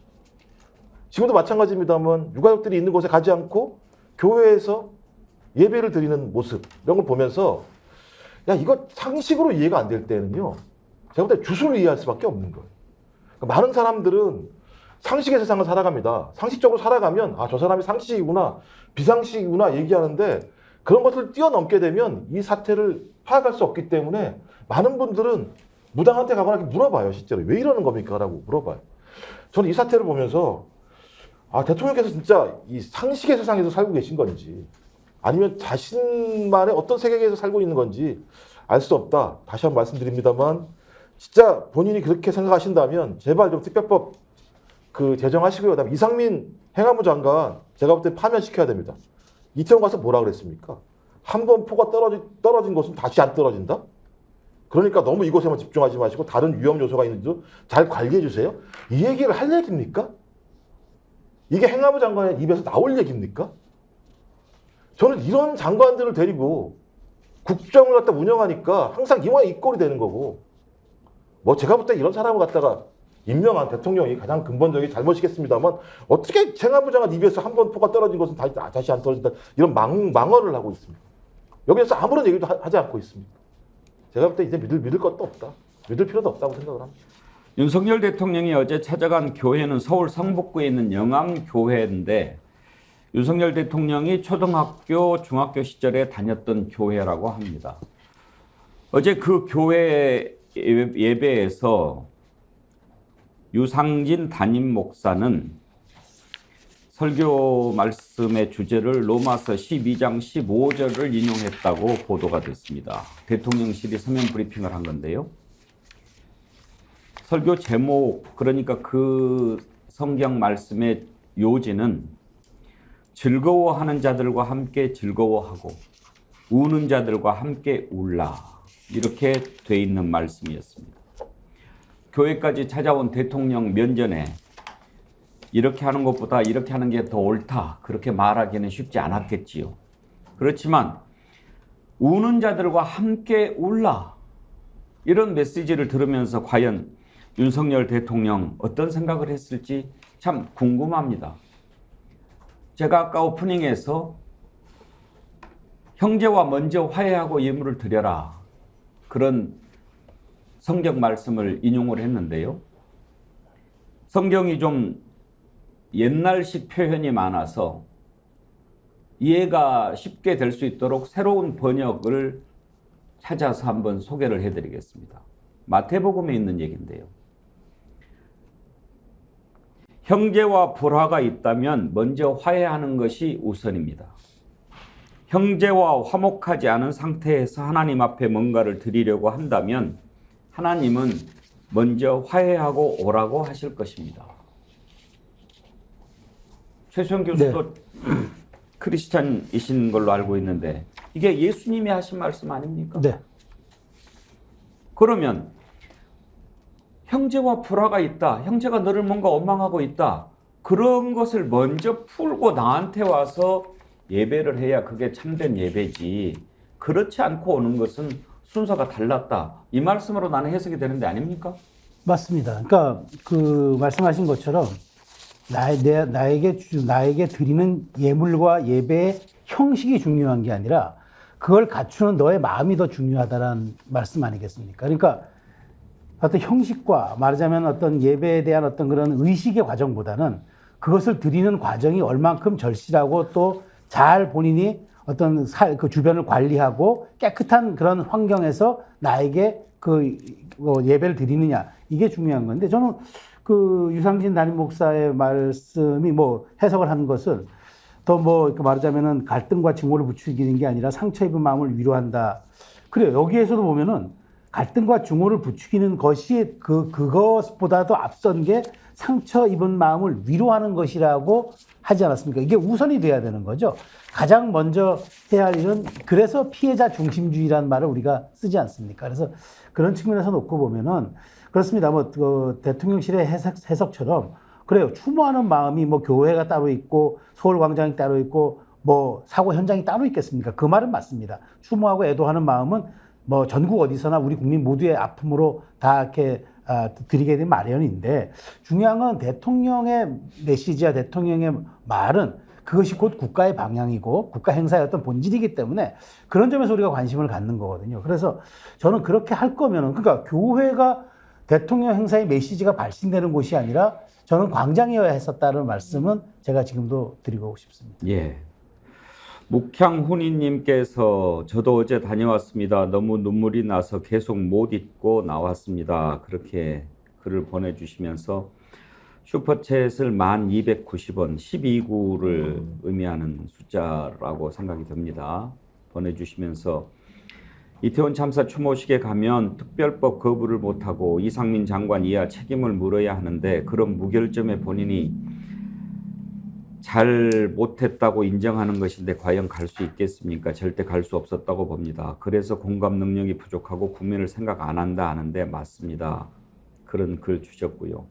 지금도 마찬가지입니다만 유가족들이 있는 곳에 가지 않고 교회에서 예배를 드리는 모습, 이런 걸 보면서 야, 이거 상식으로 이해가 안 될 때는요, 제가 볼 때 주술을 이해할 수밖에 없는 거예요. 그러니까 많은 사람들은 상식의 세상을 살아갑니다. 상식적으로 살아가면 저 사람이 상식이구나, 비상식이구나 얘기하는데 그런 것을 뛰어넘게 되면 이 사태를 파악할 수 없기 때문에 많은 분들은 무당한테 가거나 물어봐요. 실제로 왜 이러는 겁니까? 라고 물어봐요. 저는 이 사태를 보면서 대통령께서 진짜 이 상식의 세상에서 살고 계신 건지 아니면 자신만의 어떤 세계에서 살고 있는 건지 알 수 없다. 다시 한번 말씀드립니다만 진짜 본인이 그렇게 생각하신다면 제발 좀 특별법 제정하시고요. 그다음에 이상민 행안부 장관 제가 볼 때 파면시켜야 됩니다. 이태원 가서 뭐라 그랬습니까? 한 번 포가 떨어진 곳은 다시 안 떨어진다? 그러니까 너무 이곳에만 집중하지 마시고 다른 위험 요소가 있는지도 잘 관리해 주세요. 이 얘기를 할 얘기입니까? 이게 행안부 장관의 입에서 나올 얘기입니까? 저는 이런 장관들을 데리고 국정을 갖다 운영하니까 항상 이 모양 이 꼴이 되는 거고, 제가 볼 때 이런 사람을 갖다가 임명한 대통령이 가장 근본적인 잘못이겠습니다만 어떻게 행안부 장관 입에서 한 번 포가 떨어진 것은 다시 안 떨어진다, 이런 망언을 하고 있습니다. 여기에서 아무런 얘기도 하지 않고 있습니다. 제가 볼 때 이제 믿을 것도 없다. 믿을 필요도 없다고 생각을 합니다. 윤석열 대통령이 어제 찾아간 교회는 서울 성북구에 있는 영암교회인데 윤석열 대통령이 초등학교, 중학교 시절에 다녔던 교회라고 합니다. 어제 그 교회 예배에서 유상진 담임 목사는 설교 말씀의 주제를 로마서 12장 15절을 인용했다고 보도가 됐습니다. 대통령실이 서면 브리핑을 한 건데요. 설교 제목, 그러니까 그 성경 말씀의 요지는 즐거워하는 자들과 함께 즐거워하고 우는 자들과 함께 울라, 이렇게 돼 있는 말씀이었습니다. 교회까지 찾아온 대통령 면전에 이렇게 하는 것보다 이렇게 하는 게 더 옳다, 그렇게 말하기는 쉽지 않았겠지요. 그렇지만 우는 자들과 함께 울라, 이런 메시지를 들으면서 과연 윤석열 대통령 어떤 생각을 했을지 참 궁금합니다. 제가 아까 오프닝에서 형제와 먼저 화해하고 예물을 드려라, 그런 성경 말씀을 인용을 했는데요. 성경이 좀 옛날식 표현이 많아서 이해가 쉽게 될 수 있도록 새로운 번역을 찾아서 한번 소개를 해드리겠습니다. 마태복음에 있는 얘기인데요. 형제와 불화가 있다면 먼저 화해하는 것이 우선입니다. 형제와 화목하지 않은 상태에서 하나님 앞에 뭔가를 드리려고 한다면 하나님은 먼저 화해하고 오라고 하실 것입니다. 최수영 교수도 크리스찬이신 걸로 알고 있는데 이게 예수님이 하신 말씀 아닙니까? 네. 그러면 형제와 불화가 있다, 형제가 너를 뭔가 원망하고 있다, 그런 것을 먼저 풀고 나한테 와서 예배를 해야 그게 참된 예배지, 그렇지 않고 오는 것은 순서가 달랐다, 이 말씀으로 나는 해석이 되는데 아닙니까? 맞습니다. 그러니까 그 말씀하신 것처럼 나에게 드리는 예물과 예배의 형식이 중요한 게 아니라 그걸 갖추는 너의 마음이 더 중요하다는 말씀 아니겠습니까? 그러니까 어떤 형식과 말하자면 어떤 예배에 대한 어떤 그런 의식의 과정보다는 그것을 드리는 과정이 얼만큼 절실하고 또 잘 본인이 어떤 그 주변을 관리하고 깨끗한 그런 환경에서 나에게 그 예배를 드리느냐, 이게 중요한 건데, 저는 그 유상진 담임 목사의 말씀이 뭐 해석을 한 것을 더 뭐 말하자면은 갈등과 증오를 부추기는 게 아니라 상처 입은 마음을 위로한다. 그래요. 여기에서도 보면은 갈등과 증오를 부추기는 것이 그것보다도 앞선 게 상처 입은 마음을 위로하는 것이라고 하지 않았습니까? 이게 우선이 돼야 되는 거죠. 가장 먼저 해야 할 일은, 그래서 피해자 중심주의라는 말을 우리가 쓰지 않습니까? 그래서 그런 측면에서 놓고 보면은 그렇습니다. 뭐 그 대통령실의 해석처럼 그래요. 추모하는 마음이 뭐 교회가 따로 있고 서울광장이 따로 있고 뭐 사고 현장이 따로 있겠습니까? 그 말은 맞습니다. 추모하고 애도하는 마음은 뭐 전국 어디서나 우리 국민 모두의 아픔으로 다 이렇게 드리게 된 마련인데, 중요한 건 대통령의 메시지와 대통령의 말은 그것이 곧 국가의 방향이고 국가 행사의 어떤 본질이기 때문에 그런 점에서 우리가 관심을 갖는 거거든요. 그래서 저는 그렇게 할 거면은, 그러니까 교회가 대통령 행사의 메시지가 발신되는 곳이 아니라 저는 광장이어야 했었다는 말씀은 제가 지금도 드리고 싶습니다. 예. 묵향훈이님께서 저도 어제 다녀왔습니다. 너무 눈물이 나서 계속 못 잊고 나왔습니다. 그렇게 글을 보내주시면서 슈퍼챗을 1290원, 12구를 의미하는 숫자라고 생각이 듭니다. 보내주시면서 이태원 참사 추모식에 가면 특별법 거부를 못하고 이상민 장관 이하 책임을 물어야 하는데 그런 무결점에 본인이 잘 못했다고 인정하는 것인데 과연 갈 수 있겠습니까? 절대 갈 수 없었다고 봅니다. 그래서 공감 능력이 부족하고 국민을 생각 안 한다 하는데 맞습니다. 그런 글 주셨고요.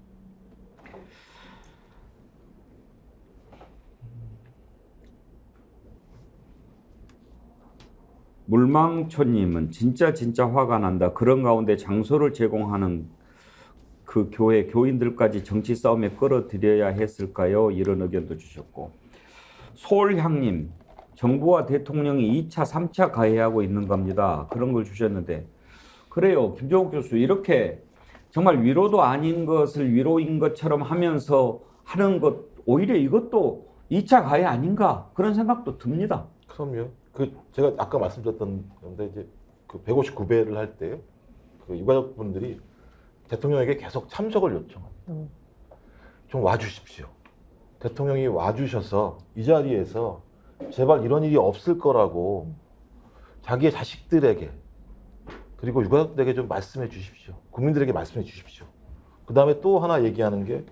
물망초님은 진짜 화가 난다. 그런 가운데 장소를 제공하는 그 교회 교인들까지 정치 싸움에 끌어들여야 했을까요? 이런 의견도 주셨고, 소울향님, 정부와 대통령이 2차, 3차 가해하고 있는 겁니다. 그런 걸 주셨는데, 그래요. 김종욱 교수, 이렇게 정말 위로도 아닌 것을 위로인 것처럼 하면서 하는 것, 오히려 이것도 2차 가해 아닌가, 그런 생각도 듭니다. 그럼요. 제가 아까 말씀드렸던 건데, 이제 그 159배를 할 때요, 그 유가족 분들이 대통령에게 계속 참석을 요청합니다. 좀 와주십시오. 대통령이 와주셔서 이 자리에서 제발 이런 일이 없을 거라고 자기의 자식들에게, 그리고 유가족들에게 좀 말씀해 주십시오. 국민들에게 말씀해 주십시오. 그 다음에 또 하나 얘기하는 게,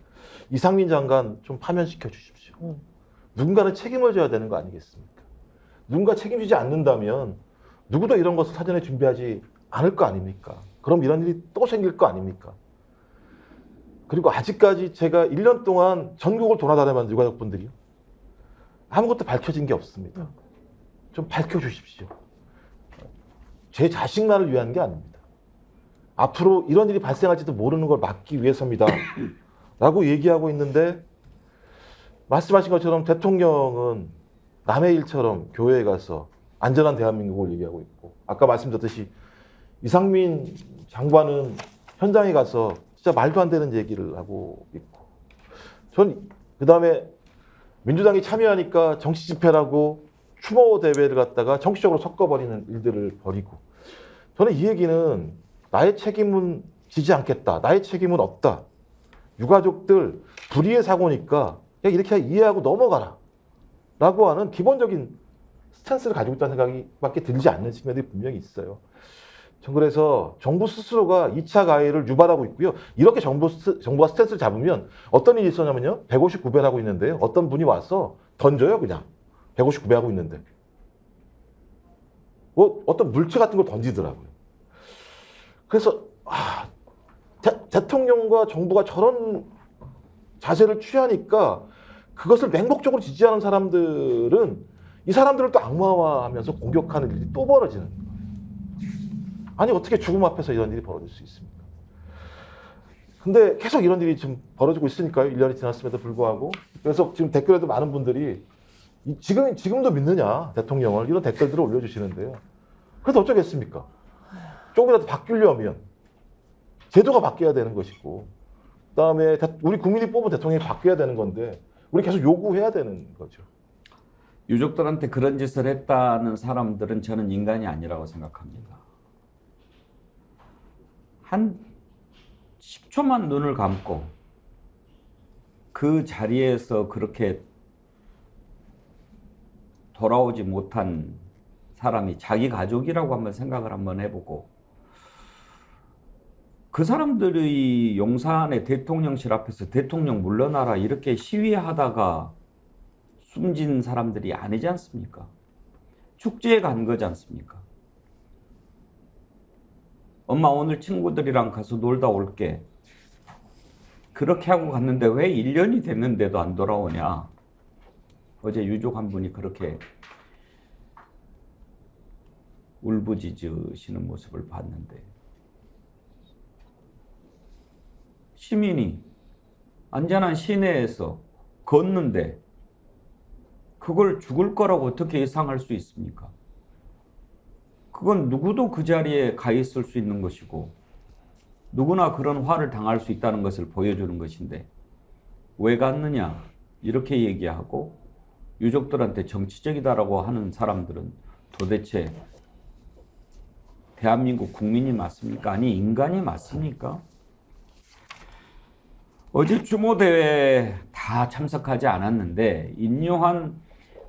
이상민 장관 좀 파면시켜 주십시오. 누군가는 책임을 져야 되는 거 아니겠습니까? 누군가 책임지지 않는다면 누구도 이런 것을 사전에 준비하지 않을 거 아닙니까? 그럼 이런 일이 또 생길 거 아닙니까? 그리고 아직까지 제가 1년 동안 전국을 돌아다니면서 유가족분들이요, 아무것도 밝혀진 게 없습니다. 좀 밝혀주십시오. 제 자식만을 위한 게 아닙니다. 앞으로 이런 일이 발생할지도 모르는 걸 막기 위해서입니다. 라고 얘기하고 있는데, 말씀하신 것처럼 대통령은 남의 일처럼 교회에 가서 안전한 대한민국을 얘기하고 있고, 아까 말씀드렸듯이 이상민 장관은 현장에 가서 진짜 말도 안 되는 얘기를 하고 있고, 전 그다음에 민주당이 참여하니까 정치 집회라고 추모 대회를 갖다가 정치적으로 섞어버리는 일들을 벌이고, 저는 이 얘기는 나의 책임은 지지 않겠다, 나의 책임은 없다, 유가족들 불의의 사고니까 그냥 이렇게 이해하고 넘어가라 라고 하는 기본적인 스탠스를 가지고 있다는 생각이 밖에 들지 않는 측면들이 분명히 있어요. 전 그래서 정부 스스로가 2차 가해를 유발하고 있고요. 이렇게 정부가 스탠스를 잡으면 어떤 일이 있었냐면요. 159배를 하고 있는데요. 어떤 분이 와서 던져요, 그냥. 159배 하고 있는데. 뭐 어떤 물체 같은 걸 던지더라고요. 그래서 대통령과 정부가 저런 자세를 취하니까 그것을 맹목적으로 지지하는 사람들은 이 사람들을 또 악마화하면서 공격하는 일이 또 벌어지는 거예요. 아니 어떻게 죽음 앞에서 이런 일이 벌어질 수 있습니까? 근데 계속 이런 일이 지금 벌어지고 있으니까요. 1년이 지났음에도 불구하고. 그래서 지금 댓글에도 많은 분들이 지금도 믿느냐 대통령을, 이런 댓글들을 올려주시는데요. 그래도 어쩌겠습니까? 조금이라도 바뀌려면 제도가 바뀌어야 되는 것이고, 그다음에 우리 국민이 뽑은 대통령이 바뀌어야 되는 건데 우리 계속 요구해야 되는 거죠. 유족들한테 그런 짓을 했다는 사람들은 저는 인간이 아니라고 생각합니다. 한 10초만 눈을 감고 그 자리에서 그렇게 돌아오지 못한 사람이 자기 가족이라고 한번 생각을 한번 해보고, 그 사람들이 용산의 대통령실 앞에서 대통령 물러나라 이렇게 시위하다가 숨진 사람들이 아니지 않습니까? 축제에 간 거지 않습니까? 엄마 오늘 친구들이랑 가서 놀다 올게. 그렇게 하고 갔는데 왜 1년이 됐는데도 안 돌아오냐. 어제 유족 한 분이 그렇게 울부짖으시는 모습을 봤는데, 시민이 안전한 시내에서 걷는데 그걸 죽을 거라고 어떻게 예상할 수 있습니까? 그건 누구도 그 자리에 가 있을 수 있는 것이고 누구나 그런 화를 당할 수 있다는 것을 보여주는 것인데, 왜 갔느냐 이렇게 얘기하고 유족들한테 정치적이다라고 하는 사람들은 도대체 대한민국 국민이 맞습니까? 아니 인간이 맞습니까? 어제 추모대회 다 참석하지 않았는데 인요한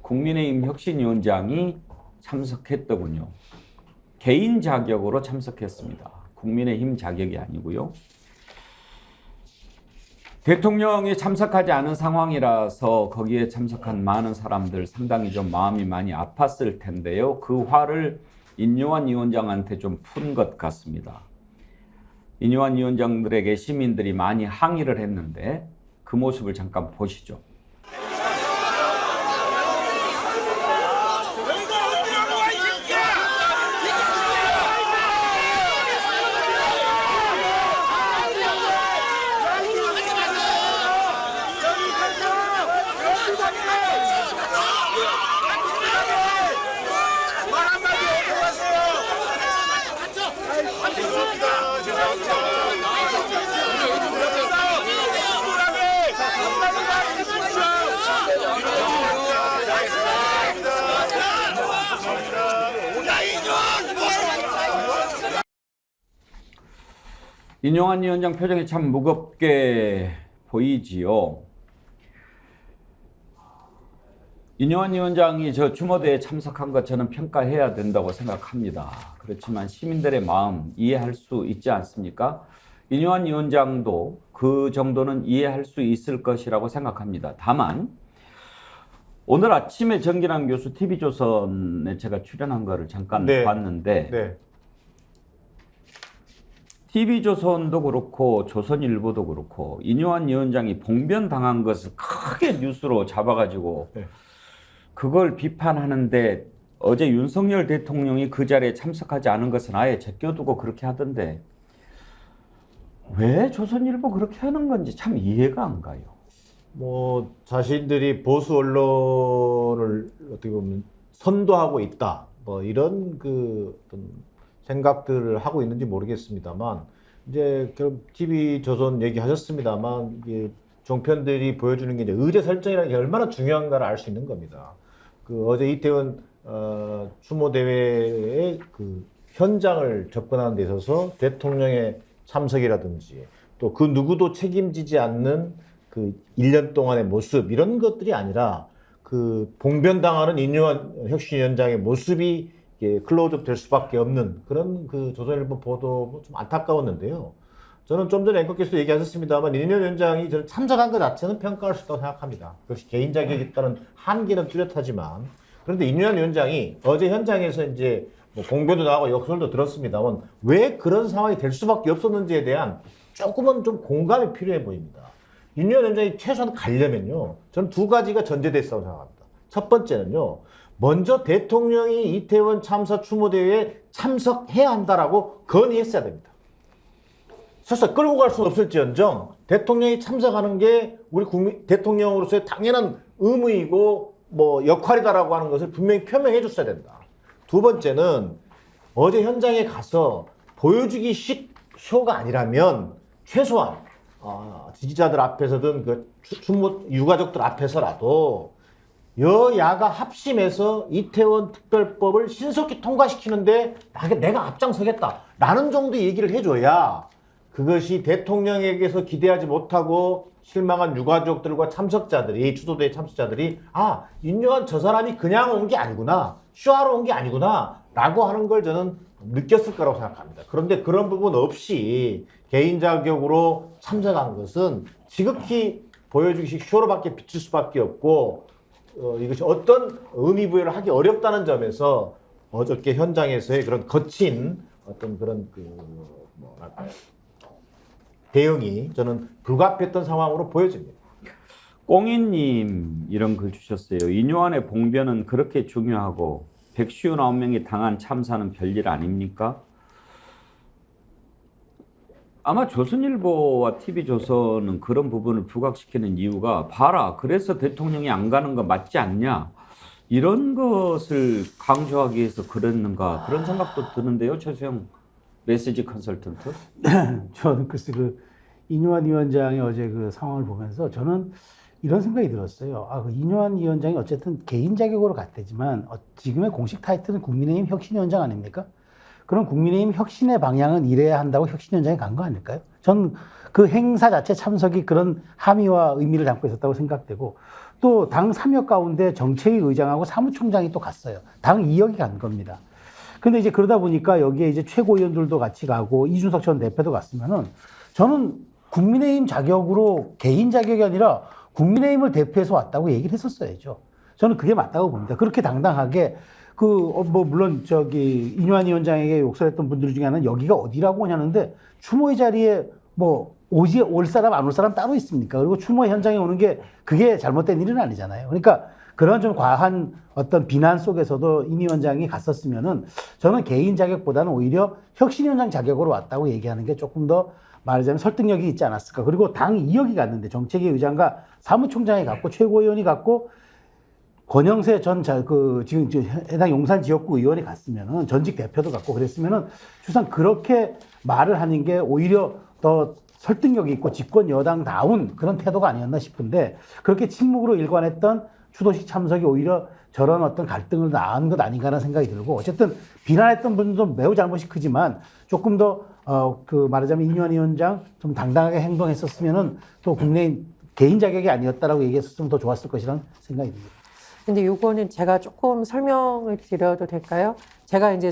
국민의힘 혁신위원장이 참석했더군요. 개인 자격으로 참석했습니다. 국민의힘 자격이 아니고요. 대통령이 참석하지 않은 상황이라서 거기에 참석한 많은 사람들 상당히 좀 마음이 많이 아팠을 텐데요. 그 화를 인요한 위원장한테 좀 푼 것 같습니다. 인요한 위원장들에게 시민들이 많이 항의를 했는데 그 모습을 잠깐 보시죠. 인용한 위원장 표정이 참 무겁게 보이지요. 인용한 위원장이 저 추모대에 참석한 것 저는 평가해야 된다고 생각합니다. 그렇지만 시민들의 마음 이해할 수 있지 않습니까? 인용한 위원장도 그 정도는 이해할 수 있을 것이라고 생각합니다. 다만 오늘 아침에 정기남 교수 TV조선에 제가 출연한 거를 잠깐 봤는데 TV조선도 그렇고 조선일보도 그렇고 인요한 위원장이 봉변당한 것을 크게 뉴스로 잡아가지고 그걸 비판하는데, 어제 윤석열 대통령이 그 자리에 참석하지 않은 것은 아예 제껴두고 그렇게 하던데 왜 조선일보 그렇게 하는 건지 참 이해가 안 가요. 뭐 자신들이 보수 언론을 어떻게 보면 선도하고 있다, 뭐 이런 그 어떤 생각들을 하고 있는지 모르겠습니다만, 이제 TV 조선 얘기하셨습니다만, 이게 종편들이 보여주는 게 이제 의제 설정이라는 게 얼마나 중요한가를 알 수 있는 겁니다. 그 어제 이태원 추모 대회의 그 현장을 접근하는 데 있어서 대통령의 참석이라든지 또 그 누구도 책임지지 않는 그 1년 동안의 모습, 이런 것들이 아니라 그 봉변당하는 인요한 혁신위원장의 모습이 클로즈업 될 수밖에 없는 그런 그 조선일보 보도 좀 안타까웠는데요. 저는 좀 전에 앵커께서도 얘기하셨습니다만 인요한 위원장이 저는 참석한 것 자체는 평가할 수 있다고 생각합니다. 그것이 개인 자격이 있다는 한계는 뚜렷하지만, 그런데 인요한 위원장이 어제 현장에서 이제 뭐 공변도 나가고 역설도 들었습니다만 왜 그런 상황이 될 수밖에 없었는지에 대한 조금은 좀 공감이 필요해 보입니다. 인요한 위원장이 최소한 가려면요, 저는 두 가지가 전제돼 있다고 생각합니다. 첫 번째는요, 먼저 대통령이 이태원 참사 추모대회에 참석해야 한다라고 건의했어야 됩니다. 설사 끌고 갈 수는 없을지언정 대통령이 참석하는 게 우리 국민 대통령으로서의 당연한 의무이고 뭐 역할이다라고 하는 것을 분명히 표명해 줬어야 된다. 두 번째는 어제 현장에 가서 보여주기식 쇼가 아니라면 최소한 지지자들 앞에서든 그 추모 유가족들 앞에서라도 여야가 합심해서 이태원 특별법을 신속히 통과시키는데 내가 앞장서겠다라는 정도의 얘기를 해줘야 그것이 대통령에게서 기대하지 못하고 실망한 유가족들과 참석자들이, 추도대회 참석자들이 인요한 저 사람이 그냥 온 게 아니구나, 쇼하러 온 게 아니구나 라고 하는 걸 저는 느꼈을 거라고 생각합니다. 그런데 그런 부분 없이 개인 자격으로 참석한 것은 지극히 보여주기식 쇼로밖에 비칠 수밖에 없고 이것이 어떤 의미 부여를 하기 어렵다는 점에서 어저께 현장에서의 그런 거친 어떤 그런 대응이 저는 불가피했던 상황으로 보여집니다. 꽁이님 이런 글 주셨어요. 인요한의 봉변은 그렇게 중요하고 159명이 당한 참사는 별일 아닙니까? 아마 조선일보와 TV조선은 그런 부분을 부각시키는 이유가 봐라, 그래서 대통령이 안 가는 거 맞지 않냐, 이런 것을 강조하기 위해서 그랬는가, 그런 생각도 드는데요. 최수영 메시지 컨설턴트. 저는 글쎄 인요한 위원장의 어제 그 상황을 보면서 저는 이런 생각이 들었어요. 그 인요한 위원장이 어쨌든 개인 자격으로 갔대지만 지금의 공식 타이틀은 국민의힘 혁신위원장 아닙니까? 그럼 국민의힘 혁신의 방향은 이래야 한다고 혁신위원장이 간 거 아닐까요? 전 그 행사 자체 참석이 그런 함의와 의미를 담고 있었다고 생각되고, 또 당 3역 가운데 정책위 의장하고 사무총장이 또 갔어요. 당 2역이 간 겁니다. 근데 이제 그러다 보니까 여기에 이제 최고위원들도 같이 가고 이준석 전 대표도 갔으면은 저는 국민의힘 자격으로 개인 자격이 아니라 국민의힘을 대표해서 왔다고 얘기를 했었어야죠. 저는 그게 맞다고 봅니다. 그렇게 당당하게 물론 인요한 위원장에게 욕설했던 분들 중에 하나는 여기가 어디라고 하냐는데 추모의 자리에 올 사람 안 올 사람 따로 있습니까? 그리고 추모 현장에 오는 게 그게 잘못된 일은 아니잖아요. 그러니까 그런 좀 과한 어떤 비난 속에서도 임 위원장이 갔었으면은 저는 개인 자격보다는 오히려 혁신위원장 자격으로 왔다고 얘기하는 게 조금 더 말하자면 설득력이 있지 않았을까. 그리고 당 2역이 갔는데 정책위 의장과 사무총장이 갔고 최고위원이 갔고 권영세 지금 해당 용산 지역구 의원이 갔으면은 전직 대표도 갔고 그랬으면은 추상 그렇게 말을 하는 게 오히려 더 설득력이 있고 집권 여당다운 그런 태도가 아니었나 싶은데, 그렇게 침묵으로 일관했던 추도식 참석이 오히려 저런 어떤 갈등을 낳은 것 아닌가라는 생각이 들고, 어쨌든 비난했던 분들도 매우 잘못이 크지만 조금 더 말하자면 인요한 위원장 좀 당당하게 행동했었으면은 또 국내인 개인 자격이 아니었다라고 얘기했었으면 더 좋았을 것이라는 생각이 듭니다. 근데 요거는 제가 조금 설명을 드려도 될까요? 제가 이제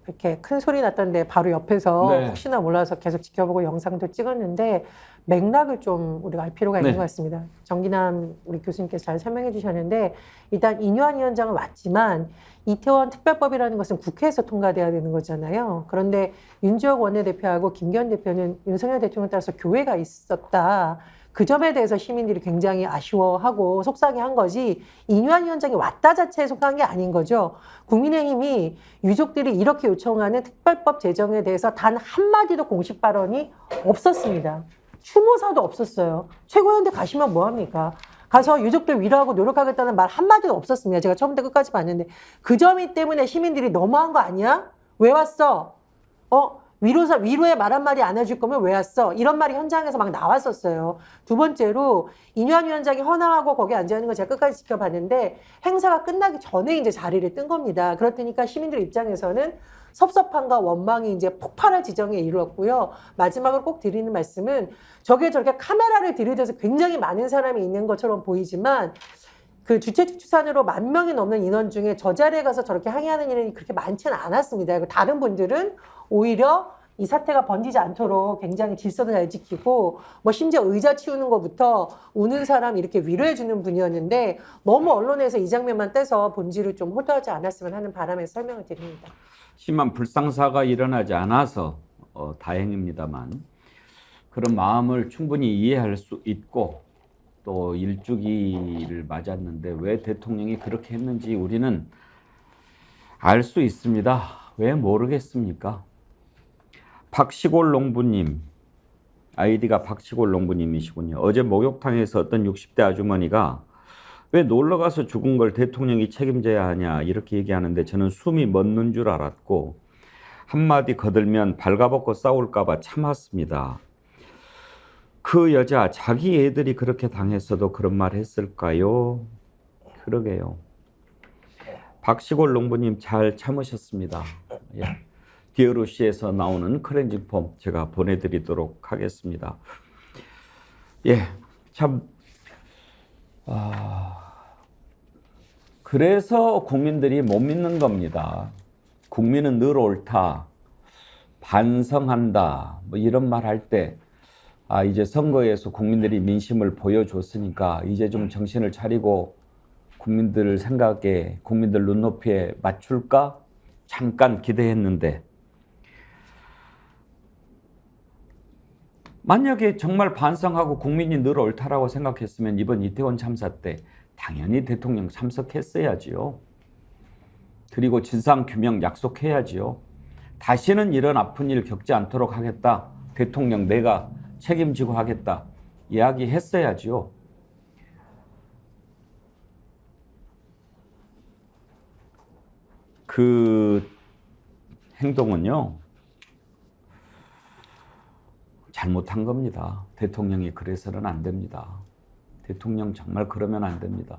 이렇게 큰 소리 났던데 바로 옆에서 혹시나 몰라서 계속 지켜보고 영상도 찍었는데 맥락을 좀 우리가 알 필요가 있는 것 같습니다. 정기남 우리 교수님께서 잘 설명해 주셨는데, 일단 인요한 위원장은 왔지만 이태원 특별법이라는 것은 국회에서 통과돼야 되는 거잖아요. 그런데 윤지혁 원내대표하고 김기현 대표는 윤석열 대통령 따라서 교회가 있었다. 그 점에 대해서 시민들이 굉장히 아쉬워하고 속상해한 거지, 인요한 위원장이 왔다 자체에 속상한 게 아닌 거죠. 국민의힘이 유족들이 이렇게 요청하는 특별법 제정에 대해서 단 한마디도 공식 발언이 없었습니다. 추모사도 없었어요. 최고위원회 가시면 뭐합니까? 가서 유족들 위로하고 노력하겠다는 말 한마디도 없었습니다. 제가 처음부터 끝까지 봤는데 그 점이 때문에 시민들이 너무한 거 아니야? 왜 왔어? 위로의 말 한마디 안 해줄 거면 왜 왔어? 이런 말이 현장에서 막 나왔었어요. 두 번째로 이뇨한 위원장이 헌화하고 거기 앉아있는 거 제가 끝까지 지켜봤는데 행사가 끝나기 전에 이제 자리를 뜬 겁니다. 그렇다니까 시민들 입장에서는 섭섭함과 원망이 이제 폭발할 지경에 이르렀고요. 마지막으로 꼭 드리는 말씀은 저게 저렇게 카메라를 들이대서 굉장히 많은 사람이 있는 것처럼 보이지만 그 주최 추산으로 10,000명이 넘는 인원 중에 저 자리에 가서 저렇게 항의하는 일은 그렇게 많지는 않았습니다. 다른 분들은 오히려 이 사태가 번지지 않도록 굉장히 질서도 잘 지키고 뭐 심지어 의자 치우는 것부터 우는 사람 이렇게 위로해 주는 분이었는데 너무 언론에서 이 장면만 떼서 본질을 좀 호도하지 않았으면 하는 바람에서 설명을 드립니다. 심한 불상사가 일어나지 않아서 다행입니다만 그런 마음을 충분히 이해할 수 있고 또 일주기를 맞았는데 왜 대통령이 그렇게 했는지 우리는 알 수 있습니다. 왜 모르겠습니까? 박시골 농부님, 아이디가 박시골 농부님이시군요. 어제 목욕탕에서 어떤 60대 아주머니가 왜 놀러가서 죽은 걸 대통령이 책임져야 하냐 이렇게 얘기하는데 저는 숨이 멎는 줄 알았고 한마디 거들면 발가벗고 싸울까 봐 참았습니다. 그 여자 자기 애들이 그렇게 당했어도 그런 말 했을까요? 그러게요. 박시골 농부님 잘 참으셨습니다. 예. 디어루시에서 나오는 클렌징 폼 제가 보내드리도록 하겠습니다. 예, 참 그래서 국민들이 못 믿는 겁니다. 국민은 늘 옳다, 반성한다, 뭐 이런 말 할 때 이제 선거에서 국민들이 민심을 보여줬으니까 이제 좀 정신을 차리고 국민들 생각에 국민들 눈높이에 맞출까 잠깐 기대했는데 만약에 정말 반성하고 국민이 늘 옳다라고 생각했으면 이번 이태원 참사 때 당연히 대통령 참석했어야지요. 그리고 진상규명 약속해야지요. 다시는 이런 아픈 일 겪지 않도록 하겠다. 대통령 내가 책임지고 하겠다. 이야기했어야지요. 그 행동은요. 잘못한 겁니다. 대통령이 그래서는 안 됩니다. 대통령 정말 그러면 안 됩니다.